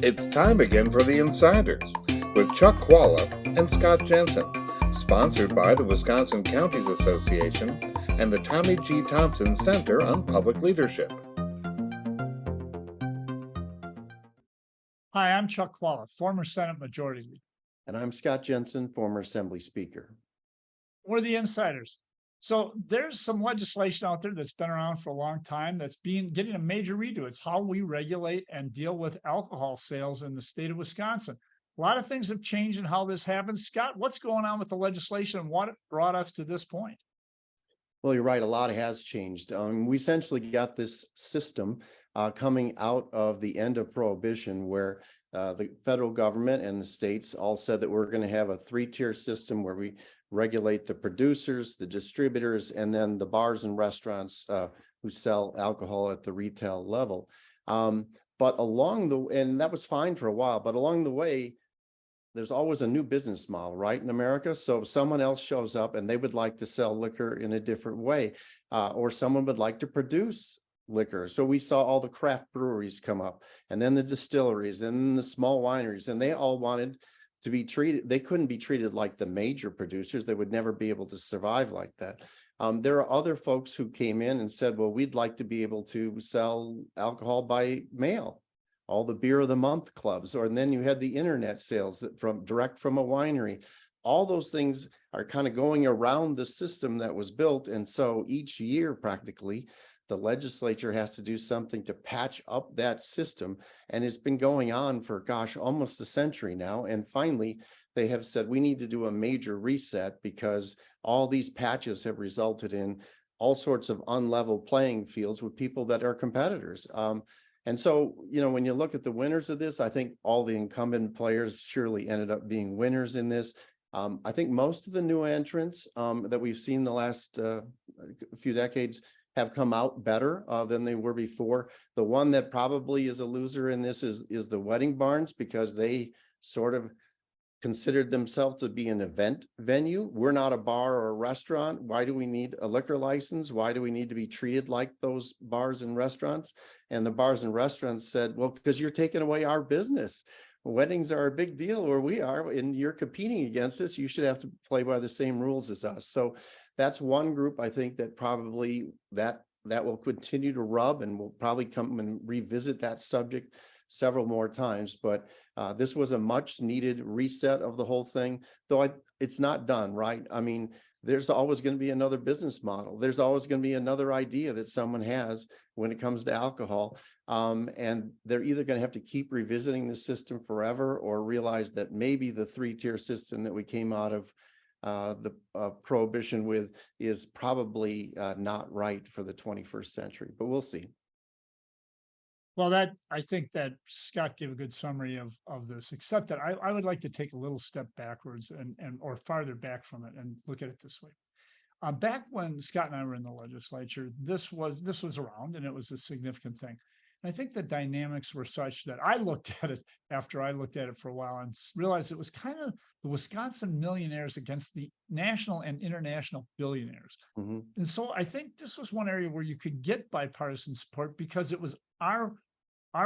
It's time again for the Insiders with Chuck Chvala and Scott Jensen, sponsored by the Wisconsin Counties Association and the Tommy G. Thompson Center on Public Leadership. Hi, I'm Chuck Chvala, former Senate Majority Leader. And I'm Scott Jensen, former Assembly Speaker. We're the Insiders. So there's some legislation out there that's been around for a long time that's getting a major redo. It's how we regulate and deal with alcohol sales in the state of Wisconsin. A lot of things have changed in how this happens. Scott, what's going on with the legislation and what brought us to this point? Well, you're right. A lot has changed. We essentially got this system coming out of the end of Prohibition, where the federal government and the states all said that we're going to have a three-tier system where we regulate the producers, the distributors, and then the bars and restaurants who sell alcohol at the retail level. But and that was fine for a while, but along the way, there's always a new business model, right, in America. So if someone else shows up and they would like to sell liquor in a different way, or someone would like to produce liquor. So we saw all the craft breweries come up, and then the distilleries, and then the small wineries, and they all wanted to be treated. They couldn't be treated like the major producers. They would never be able to survive like that. There are other folks who came in and said, well, we'd like to be able to sell alcohol by mail, all the beer of the month clubs, and then you had the internet sales that direct from a winery. All those things are kind of going around the system that was built. And so each year, practically, the legislature has to do something to patch up that system. And it's been going on for, almost a century now. And finally, they have said we need to do a major reset because all these patches have resulted in all sorts of unlevel playing fields with people that are competitors. And so, when you look at the winners of this, I think all the incumbent players surely ended up being winners in this. I think most of the new entrants that we've seen the last few decades have come out better than they were before. The one that probably is a loser in this is the wedding barns, because they sort of considered themselves to be an event venue. We're not a bar or a restaurant. Why do we need a liquor license? Why do we need to be treated like those bars and restaurants? And the bars and restaurants said, well, because you're taking away our business. Weddings are a big deal where we are, and you're competing against us. You should have to play by the same rules as us. So that's one group, I think, that probably that will continue to rub, and we'll probably come and revisit that subject several more times. But this was a much needed reset of the whole thing, though it's not done, right? I mean, there's always going to be another business model. There's always going to be another idea that someone has when it comes to alcohol. And they're either going to have to keep revisiting the system forever, or realize that maybe the three-tier system that we came out of the Prohibition with is probably not right for the 21st century, but we'll see. Well, I think that Scott gave a good summary of this, except that I would like to take a little step backwards or farther back from it and look at it this way. Back when Scott and I were in the legislature, this was around, and it was a significant thing. And I think the dynamics were such that I looked at it after I looked at it for a while and realized it was kind of the Wisconsin millionaires against the national and international billionaires. Mm-hmm. And so I think this was one area where you could get bipartisan support, because it was our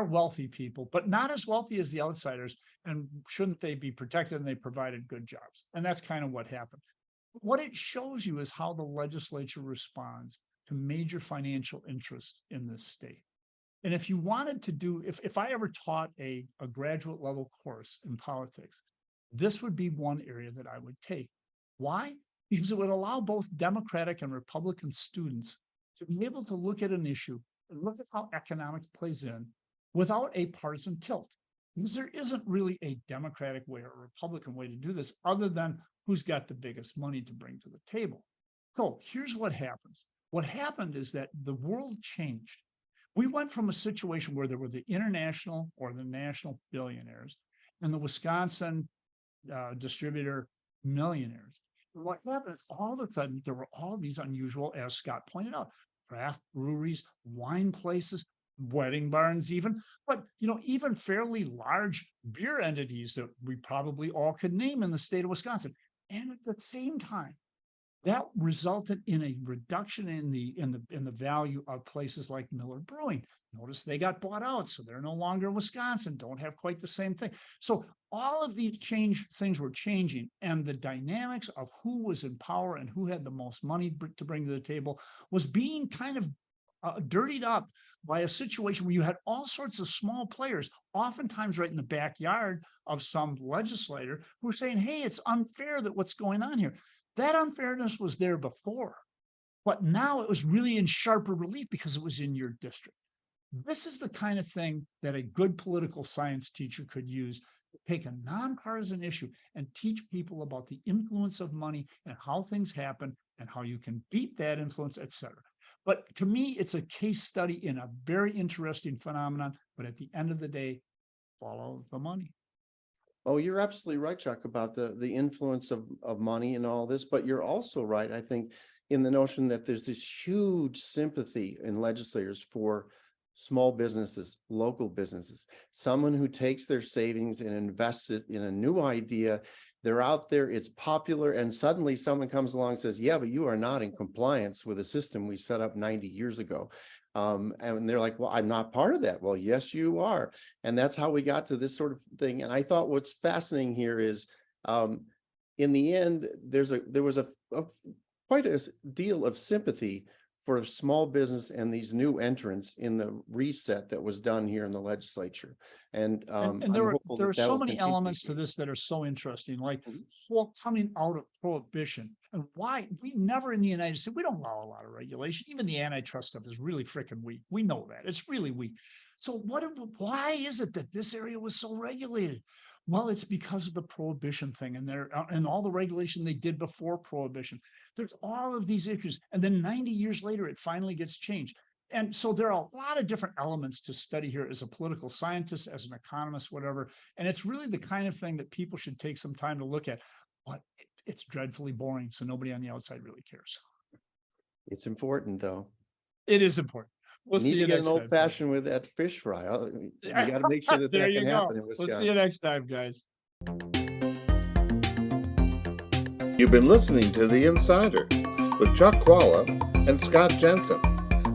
wealthy people, but not as wealthy as the outsiders. And shouldn't they be protected? And they provided good jobs. And that's kind of what happened. What it shows you is how the legislature responds to major financial interests in this state. And if you wanted to if I ever taught a graduate level course in politics, this would be one area that I would take. Why? Because it would allow both Democratic and Republican students to be able to look at an issue and look at how economics plays in without a partisan tilt. Because there isn't really a Democratic way or a Republican way to do this, other than who's got the biggest money to bring to the table. So here's what happens. What happened is that the world changed. We went from a situation where there were the international or the national billionaires and the Wisconsin distributor millionaires. And what happened is all of a sudden there were all these unusual, as Scott pointed out, craft breweries, wine places, wedding barns even, but even fairly large beer entities that we probably all could name in the state of Wisconsin. And at the same time, that resulted in a reduction in the value of places like Miller Brewing. Notice they got bought out, so they're no longer in Wisconsin, don't have quite the same thing. So all of these things were changing, and the dynamics of who was in power and who had the most money to bring to the table was being kind of dirtied up by a situation where you had all sorts of small players, oftentimes right in the backyard of some legislator, who were saying, hey, it's unfair that what's going on here. That unfairness was there before, but now it was really in sharper relief because it was in your district. This is the kind of thing that a good political science teacher could use to take a nonpartisan issue and teach people about the influence of money and how things happen and how you can beat that influence, et cetera. But to me, it's a case study in a very interesting phenomenon. But at the end of the day, follow the money. Oh, you're absolutely right, Chuck, about the influence of money and all this, but you're also right, I think, in the notion that there's this huge sympathy in legislators for small businesses, local businesses, someone who takes their savings and invests it in a new idea. They're out there, it's popular, and suddenly someone comes along and says, yeah, but you are not in compliance with a system we set up 90 years ago. And they're like, well, I'm not part of that. Well, yes, you are. And that's how we got to this sort of thing. And I thought what's fascinating here is, in the end, there was quite a deal of sympathy for small business and these new entrants in the reset that was done here in the legislature. And there are so many elements to this that are so interesting, like coming out of prohibition, and why we never in the United States, we don't allow a lot of regulation. Even the antitrust stuff is really freaking weak. We know that it's really weak. So why is it that this area was so regulated? Well, it's because of the prohibition thing and all the regulation they did before prohibition. There's all of these issues. And then 90 years later, it finally gets changed. And so there are a lot of different elements to study here as a political scientist, as an economist, whatever. And it's really the kind of thing that people should take some time to look at. But it's dreadfully boring. So nobody on the outside really cares. It's important, though. It is important. We'll need see to you get next an time. old fashioned with that fish fry. You got to make sure that There that you can go. happen in Wisconsin. We'll see you next time, guys. You've been listening to The Insider with Chuck Chvala and Scott Jensen,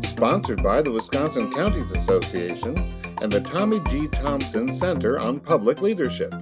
sponsored by the Wisconsin Counties Association and the Tommy G. Thompson Center on Public Leadership.